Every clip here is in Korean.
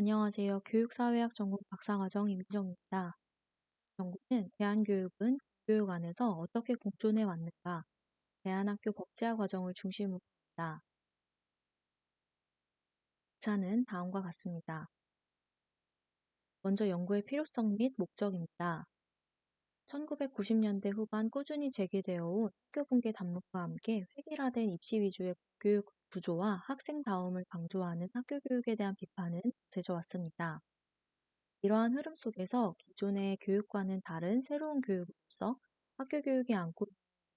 안녕하세요. 교육사회학 전공 박사과정 임정입니다. 연구는 대한교육은 교육 안에서 어떻게 공존해 왔는가, 대한학교 법제화 과정을 중심으로 합니다. 자는 다음과 같습니다. 먼저 연구의 필요성 및 목적입니다. 1990년대 후반 꾸준히 제기되어 온 학교분계 담론과 함께 획일화된 입시 위주의 교육 구조와 학생다움을 강조하는 학교 교육에 대한 비판은 제져왔습니다. 이러한 흐름 속에서 기존의 교육과는 다른 새로운 교육으로서 학교 교육이 안고 있는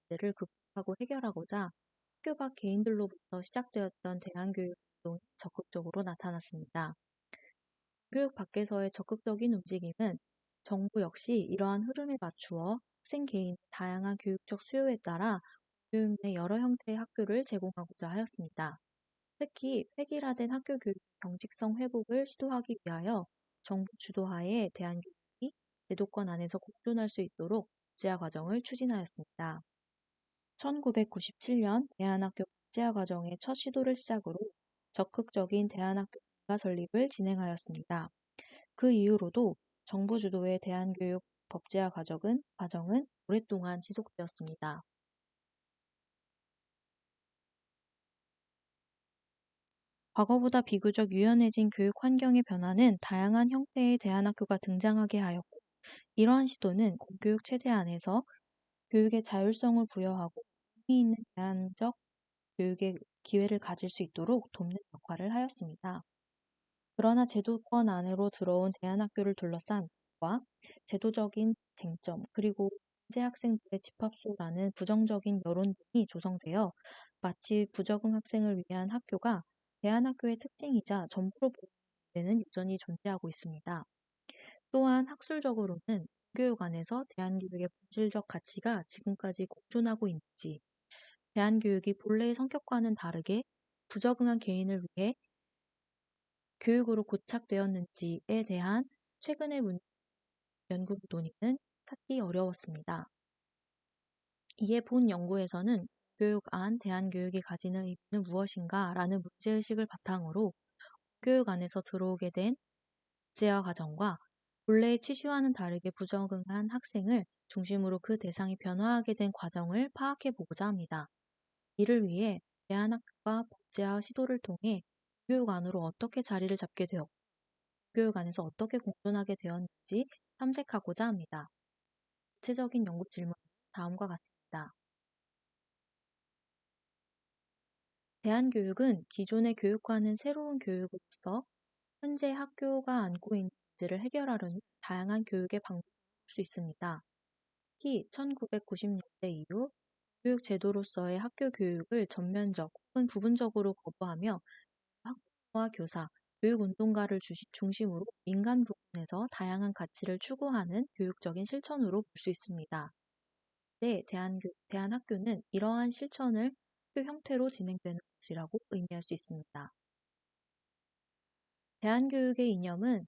문제를 극복하고 해결하고자 학교 밖 개인들로부터 시작되었던 대안교육 운동이 적극적으로 나타났습니다. 교육 밖에서의 적극적인 움직임은 정부 역시 이러한 흐름에 맞추어 학생 개인의 다양한 교육적 수요에 따라 교육 내 여러 형태의 학교를 제공하고자 하였습니다. 특히 획일화된 학교 교육 정직성 회복을 시도하기 위하여 정부 주도하에 대한교육이 제도권 안에서 공존할 수 있도록 법제화 과정을 추진하였습니다. 1997년 대한학교 법제화 과정의 첫 시도를 시작으로 적극적인 대한학교 국가 설립을 진행하였습니다. 그 이후로도 정부 주도의 대한교육 법제화 과정은 오랫동안 지속되었습니다. 과거보다 비교적 유연해진 교육 환경의 변화는 다양한 형태의 대안학교가 등장하게 하였고, 이러한 시도는 공교육 체제 안에서 교육의 자율성을 부여하고 의미 있는 대안적 교육의 기회를 가질 수 있도록 돕는 역할을 하였습니다. 그러나 제도권 안으로 들어온 대안학교를 둘러싼 과 제도적인 쟁점, 그리고 문제 학생들의 집합소라는 부정적인 여론 등이 조성되어 마치 부적응 학생을 위한 학교가 대안학교의 특징이자 전부로 보이는 문제는 여전히 존재하고 있습니다. 또한 학술적으로는 교육 안에서 대안교육의 본질적 가치가 지금까지 공존하고 있는지, 대안교육이 본래의 성격과는 다르게 부적응한 개인을 위해 교육으로 고착되었는지에 대한 최근의 연구 논의는 찾기 어려웠습니다. 이에 본 연구에서는 교육 안 대안교육이 가지는 의미는 무엇인가 라는 문제의식을 바탕으로 교육 안에서 들어오게 된 국제화 과정과 본래의 취지와는 다르게 부적응한 학생을 중심으로 그 대상이 변화하게 된 과정을 파악해 보고자 합니다. 이를 위해 대안학교가 법제화 시도를 통해 교육 안으로 어떻게 자리를 잡게 되었고 교육 안에서 어떻게 공존하게 되었는지 탐색하고자 합니다. 구체적인 연구 질문은 다음과 같습니다. 대안교육은 기존의 교육과는 새로운 교육으로서 현재 학교가 안고 있는 문제를 해결하려는 다양한 교육의 방법을 볼 수 있습니다. 특히 1990년대 이후 교육 제도로서의 학교 교육을 전면적 혹은 부분적으로 거부하며 학부모와 교사, 교육운동가를 중심으로 민간 부분에서 다양한 가치를 추구하는 교육적인 실천으로 볼 수 있습니다. 네, 대한학교는 이러한 실천을 학교 형태로 진행되는 것이라고 의미할 수 있습니다. 대한교육의 이념은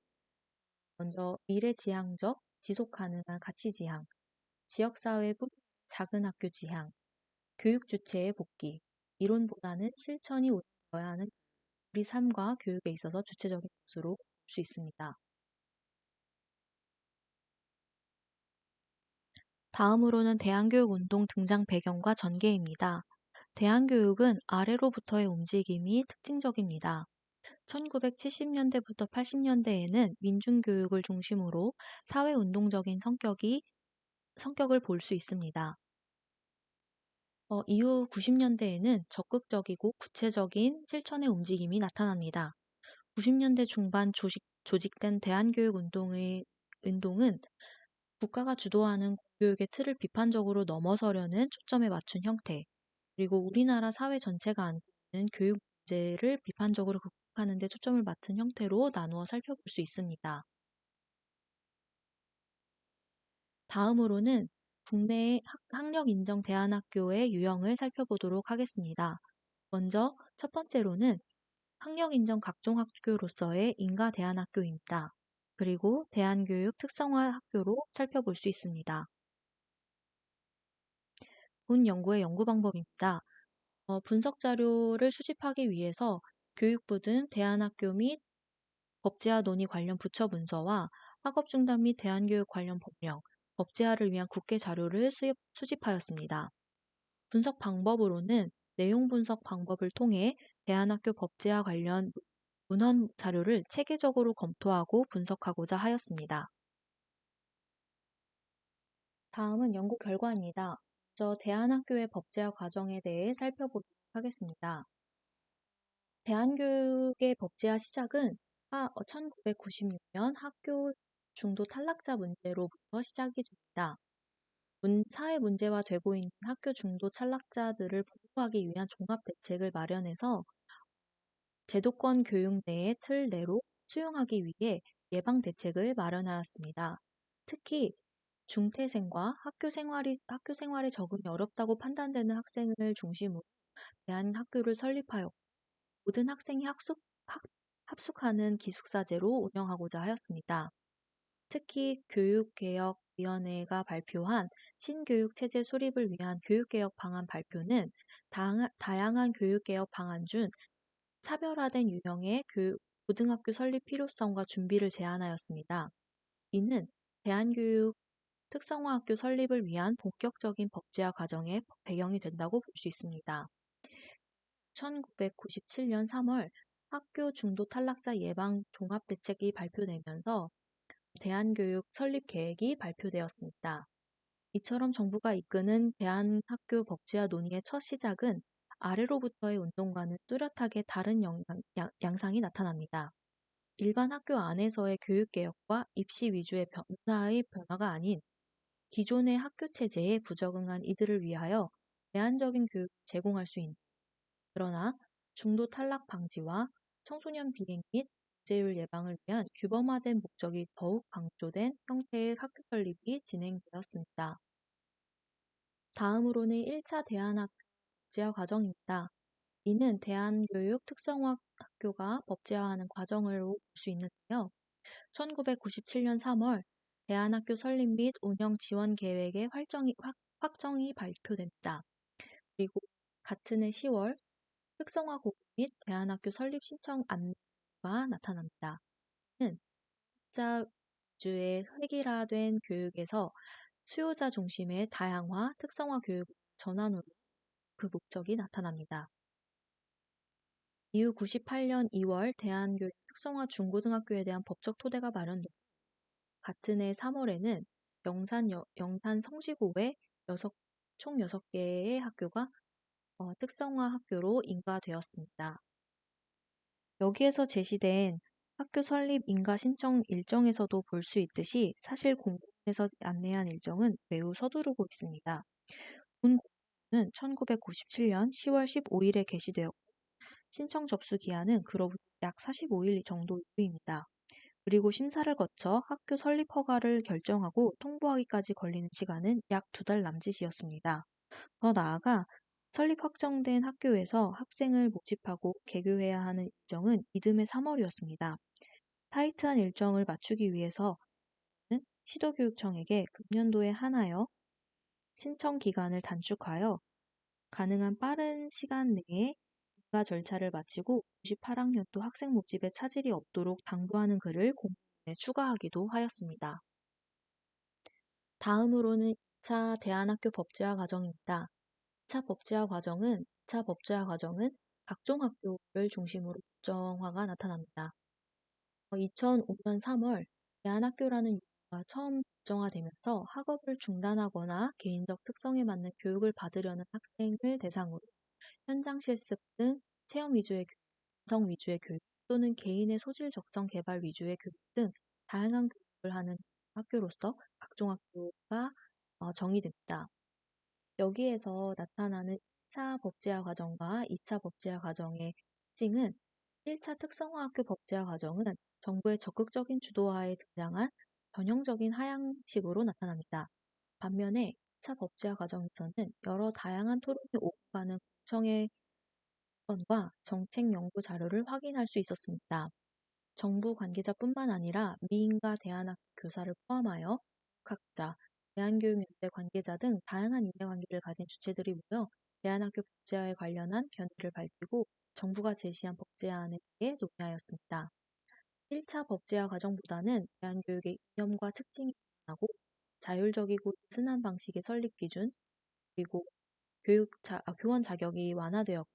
먼저 미래지향적, 지속가능한 가치지향, 지역사회 작은 학교 지향, 교육 주체의 복귀, 이론보다는 실천이 우선되어야 하는 우리 삶과 교육에 있어서 주체적인 것으로 볼 수 있습니다. 다음으로는 대한교육 운동 등장 배경과 전개입니다. 대한교육은 아래로부터의 움직임이 특징적입니다. 1970년대부터 80년대에는 민중교육을 중심으로 사회운동적인 성격을 볼 수 있습니다. 이후 90년대에는 적극적이고 구체적인 실천의 움직임이 나타납니다. 90년대 중반 조직된 운동은 국가가 주도하는 공교육의 틀을 비판적으로 넘어서려는 초점에 맞춘 형태, 그리고 우리나라 사회 전체가 안고 있는 교육 문제를 비판적으로 극복하는 데 초점을 맞춘 형태로 나누어 살펴볼 수 있습니다. 다음으로는 국내의 학력 인정 대안학교의 유형을 살펴보도록 하겠습니다. 먼저 첫 번째로는 학력 인정 각종 학교로서의 인가 대안학교입니다. 그리고 대안교육 특성화 학교로 살펴볼 수 있습니다. 본 연구의 연구 방법입니다. 분석 자료를 수집하기 위해서 교육부 등 대안학교 및 법제화 논의 관련 부처 문서와 학업 중단 및 대안교육 관련 법령, 법제화를 위한 국회 자료를 수집하였습니다. 분석 방법으로는 내용 분석 방법을 통해 대안학교 법제화 관련 문헌 자료를 체계적으로 검토하고 분석하고자 하였습니다. 다음은 연구 결과입니다. 먼저 대안학교의 법제화 과정에 대해 살펴보도록 하겠습니다. 대안교육의 법제화 시작은 1996년 학교 중도 탈락자 문제로부터 시작이 됩니다. 사회 문제화 되고 있는 학교 중도 탈락자들을 보호하기 위한 종합 대책을 마련해서 제도권 교육 내의 틀 내로 수용하기 위해 예방 대책을 마련하였습니다. 특히 중퇴생과 학교 생활에 적응이 어렵다고 판단되는 학생을 중심으로 대한 학교를 설립하였고 모든 학생이 합숙하는 기숙사제로 운영하고자 하였습니다. 특히 교육개혁위원회가 발표한 신교육 체제 수립을 위한 교육개혁 방안 발표는 다양한 교육개혁 방안 중 차별화된 유형의 고등학교 설립 필요성과 준비를 제안하였습니다. 이는 대한교육 특성화학교 설립을 위한 본격적인 법제화 과정의 배경이 된다고 볼 수 있습니다. 1997년 3월 학교 중도 탈락자 예방 종합대책이 발표되면서 대한교육 설립 계획이 발표되었습니다. 이처럼 정부가 이끄는 대한학교 법제화 논의의 첫 시작은 아래로부터의 운동과는 뚜렷하게 다른 양상이 나타납니다. 일반 학교 안에서의 교육개혁과 입시 위주의 문화의 변화가 아닌 기존의 학교 체제에 부적응한 이들을 위하여 제한적인 교육을 제공할 수 있는 그러나 중도 탈락 방지와 청소년 비행 및 부재율 예방을 위한 규범화된 목적이 더욱 강조된 형태의 학교 설립이 진행되었습니다. 다음으로는 1차 대안학교 법제화 과정입니다. 이는 대한교육 특성화학교가 법제화하는 과정으로 볼 수 있는데요. 1997년 3월 대안학교 설립 및 운영 지원 계획의 확정이 발표됩니다. 그리고 같은 해 10월 특성화 고급 및 대안학교 설립 신청 안내가 나타납니다. 는 학자 위주의 획일화된 교육에서 수요자 중심의 다양화, 특성화 교육 전환으로 그 목적이 나타납니다. 이후 98년 2월 대한교육 특성화 중고등학교에 대한 법적 토대가 마련되고 같은 해 3월에는 영산 성시고에 총 6개의 학교가 특성화 학교로 인가되었습니다. 여기에서 제시된 학교 설립 인가 신청 일정에서도 볼 수 있듯이 사실 공고문에서 안내한 일정은 매우 서두르고 있습니다. 본 공고문은 1997년 10월 15일에 게시되었고 신청 접수 기한은 그로부터 약 45일 정도 이후입니다. 그리고 심사를 거쳐 학교 설립 허가를 결정하고 통보하기까지 걸리는 시간은 약 2달 남짓이었습니다. 더 나아가 설립 확정된 학교에서 학생을 모집하고 개교해야 하는 일정은 이듬해 3월이었습니다. 타이트한 일정을 맞추기 위해서 시도교육청에게 금년도에 한하여 신청 기간을 단축하여 가능한 빠른 시간 내에 인가 절차를 마치고 98학년도 학생 모집에 차질이 없도록 당부하는 글을 공문에 추가하기도 하였습니다. 다음으로는 2차 대안학교 법제화 과정입니다. 2차 법제화 과정은 각종 학교를 중심으로 법정화가 나타납니다. 2005년 3월 대안학교라는 유형가 처음 법정화되면서 학업을 중단하거나 개인적 특성에 맞는 교육을 받으려는 학생을 대상으로 현장 실습 등 체험 위주의 교육, 성 위주의 교육 또는 개인의 소질 적성 개발 위주의 교육 등 다양한 교육을 하는 학교로서 각종 학교가 정의됩니다. 여기에서 나타나는 1차 법제화 과정과 2차 법제화 과정의 특징은 1차 특성화학교 법제화 과정은 정부의 적극적인 주도하에 등장한 전형적인 하향식으로 나타납니다. 반면에 2차 법제화 과정에서는 여러 다양한 토론이 오고 가는 공청회 건과 정책 연구 자료를 확인할 수 있었습니다. 정부 관계자뿐만 아니라 미인과 대안학교 교사를 포함하여 학자, 대한교육연대 관계자 등 다양한 인맥관계를 가진 주체들이 모여 대안학교 법제화에 관련한 견해를 밝히고 정부가 제시한 법제안에 대해 논의하였습니다. 1차 법제화 과정보다는 대안교육의 이념과 특징이 나고 자율적이고 순환 방식의 설립 기준, 그리고 교원 자격이 완화되었고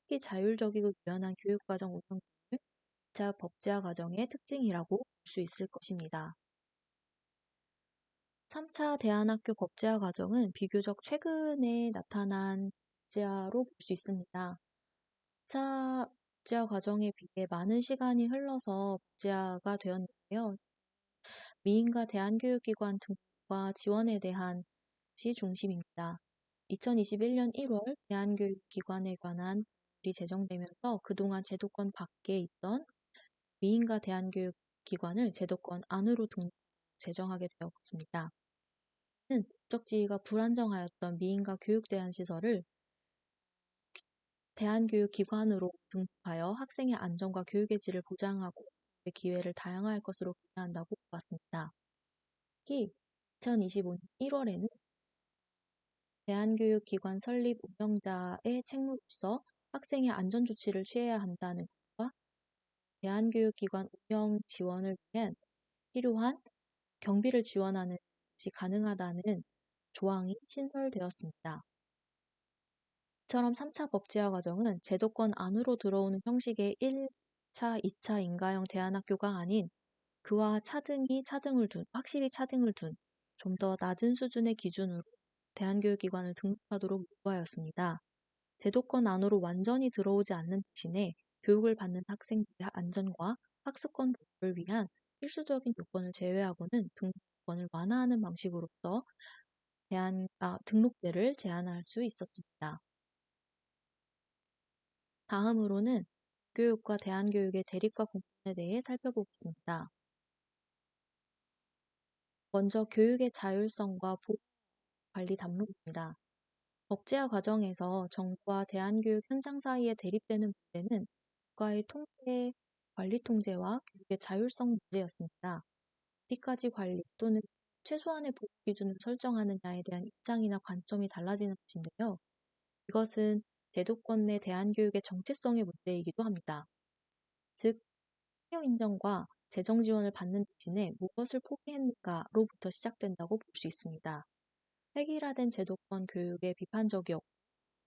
특히 자율적이고 유연한 교육과정 운영 을 2차 법제화 과정의 특징이라고 볼 수 있을 것입니다. 3차 대안학교 법제화 과정은 비교적 최근에 나타난 법제화로 볼 수 있습니다. 2차 법제화 과정에 비해 많은 시간이 흘러서 법제화가 되었는데요. 미인과 대안교육기관 등과 지원에 대한 것이 중심입니다. 2021년 1월 대안교육기관에 관한 법이 제정되면서 그동안 제도권 밖에 있던 미인과 대안교육기관을 제도권 안으로 제정하게 되었습니다. 는 국적지위가 불안정하였던 미인과 교육대안시설을 대안교육기관으로 등록하여 학생의 안전과 교육의 질을 보장하고 기회를 다양화할 것으로 기대한다고 보았습니다. 특히 2025년 1월에는 대안교육기관 설립 운영자의 책무로서 학생의 안전조치를 취해야 한다는 것과 대안교육기관 운영 지원을 위한 필요한 경비를 지원하는 것이 가능하다는 조항이 신설되었습니다. 이처럼 3차 법제화 과정은 제도권 안으로 들어오는 형식의 1차, 2차 인가형 대안학교가 아닌 그와 확실히 차등을 둔 좀 더 낮은 수준의 기준으로 대안교육기관을 등록하도록 요구하였습니다. 제도권 안으로 완전히 들어오지 않는 대신에 교육을 받는 학생들의 안전과 학습권 보호를 위한 필수적인 요건을 제외하고는 등록권을 완화하는 방식으로서 등록제를 제한할 수 있었습니다. 다음으로는 교육과 대안교육의 대립과 공존에 대해 살펴보겠습니다. 먼저 교육의 자율성과 보호 관리 담론입니다. 법제화 과정에서 정부와 대안교육 현장 사이에 대립되는 문제는 국가의 관리 통제와 교육의 자율성 문제였습니다. 어디까지 관리 또는 최소한의 보호 기준을 설정하느냐에 대한 입장이나 관점이 달라지는 것인데요. 이것은 제도권 내 대안교육의 정체성의 문제이기도 합니다. 즉, 학력 인정과 재정 지원을 받는 대신에 무엇을 포기했는가로부터 시작된다고 볼 수 있습니다. 획일화된 제도권 교육에 비판적이었고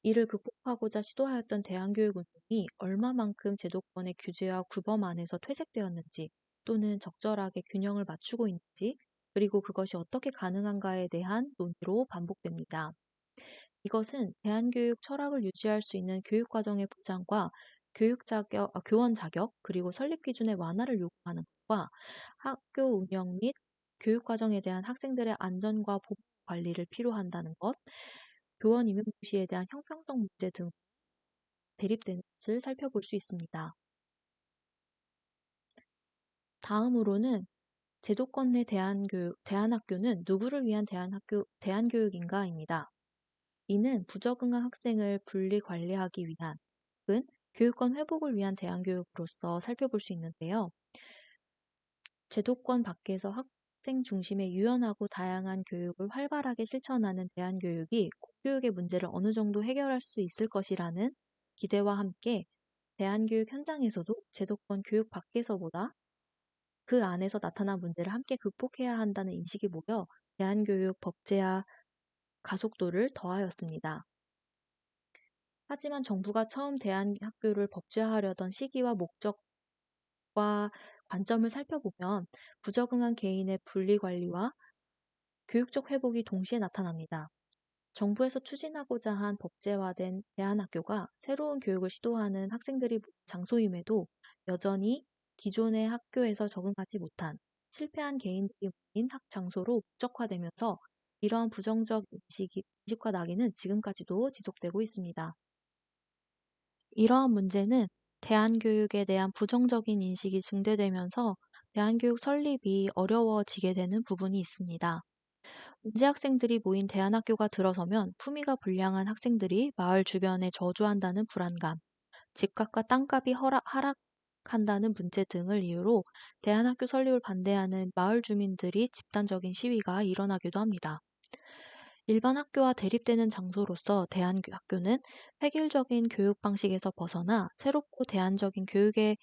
이를 극복하고자 시도하였던 대안교육 운동이 얼마만큼 제도권의 규제와 규범 안에서 퇴색되었는지 또는 적절하게 균형을 맞추고 있는지 그리고 그것이 어떻게 가능한가에 대한 논의로 반복됩니다. 이것은 대안교육 철학을 유지할 수 있는 교육과정의 보장과 교원 자격, 그리고 설립 기준의 완화를 요구하는 것과 학교 운영 및 교육과정에 대한 학생들의 안전과 보호 관리를 필요한다는 것, 교원 임용 고시에 대한 형평성 문제 등 대립되는 것을 살펴볼 수 있습니다. 다음으로는 제도권 내 대안학교는 누구를 위한 대안교육인가입니다. 이는 부적응한 학생을 분리 관리하기 위한 혹은 교육권 회복을 위한 대안교육으로서 살펴볼 수 있는데요. 제도권 밖에서 학생 중심의 유연하고 다양한 교육을 활발하게 실천하는 대안교육이 공교육의 문제를 어느 정도 해결할 수 있을 것이라는 기대와 함께 대안교육 현장에서도 제도권 교육 밖에서보다 그 안에서 나타난 문제를 함께 극복해야 한다는 인식이 모여 대안교육 법제화 가속도를 더하였습니다. 하지만 정부가 처음 대안학교를 법제화하려던 시기와 목적과 관점을 살펴보면 부적응한 개인의 분리관리와 교육적 회복이 동시에 나타납니다. 정부에서 추진하고자 한 법제화된 대안학교가 새로운 교육을 시도하는 학생들이 모인 장소임에도 여전히 기존의 학교에서 적응하지 못한 실패한 개인들이 모인 장소로 목적화되면서 이러한 부정적 인식과 낙인은 지금까지도 지속되고 있습니다. 이러한 문제는 대안교육에 대한 부정적인 인식이 증대되면서 대안교육 설립이 어려워지게 되는 부분이 있습니다. 문제 학생들이 모인 대안학교가 들어서면 품위가 불량한 학생들이 마을 주변에 저주한다는 불안감, 집값과 땅값이 하락한다는 문제 등을 이유로 대안학교 설립을 반대하는 마을 주민들이 집단적인 시위가 일어나기도 합니다. 일반 학교와 대립되는 장소로서 대안학교는 획일적인 교육 방식에서 벗어나 새롭고 대안적인 교육의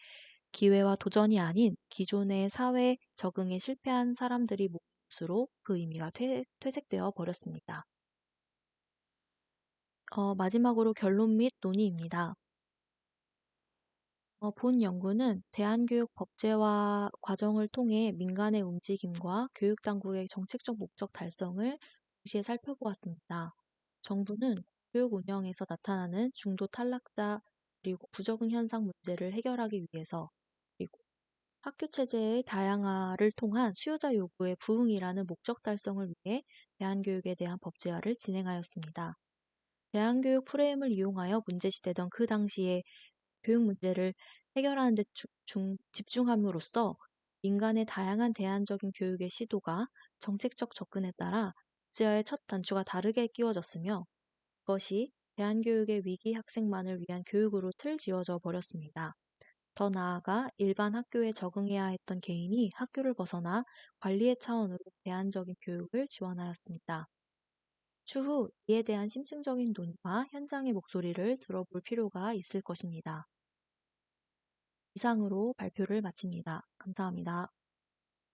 기회와 도전이 아닌 기존의 사회 적응에 실패한 사람들이 모인 것으로 그 의미가 퇴색되어 버렸습니다. 마지막으로 결론 및 논의입니다. 본 연구는 대한교육 법제화 과정을 통해 민간의 움직임과 교육당국의 정책적 목적 달성을 동시에 살펴보았습니다. 정부는 교육 운영에서 나타나는 중도 탈락자 그리고 부적응 현상 문제를 해결하기 위해서 그리고 학교 체제의 다양화를 통한 수요자 요구에 부응이라는 목적 달성을 위해 대한교육에 대한 법제화를 진행하였습니다. 대한교육 프레임을 이용하여 문제시되던 그 당시에 교육 문제를 해결하는 데 집중함으로써 민간의 다양한 대안적인 교육의 시도가 정책적 접근에 따라 국제화의 첫 단추가 다르게 끼워졌으며 그것이 대한교육의 위기 학생만을 위한 교육으로 틀 지어져 버렸습니다. 더 나아가 일반 학교에 적응해야 했던 개인이 학교를 벗어나 관리의 차원으로 대안적인 교육을 지원하였습니다. 추후 이에 대한 심층적인 논의와 현장의 목소리를 들어볼 필요가 있을 것입니다. 이상으로 발표를 마칩니다. 감사합니다.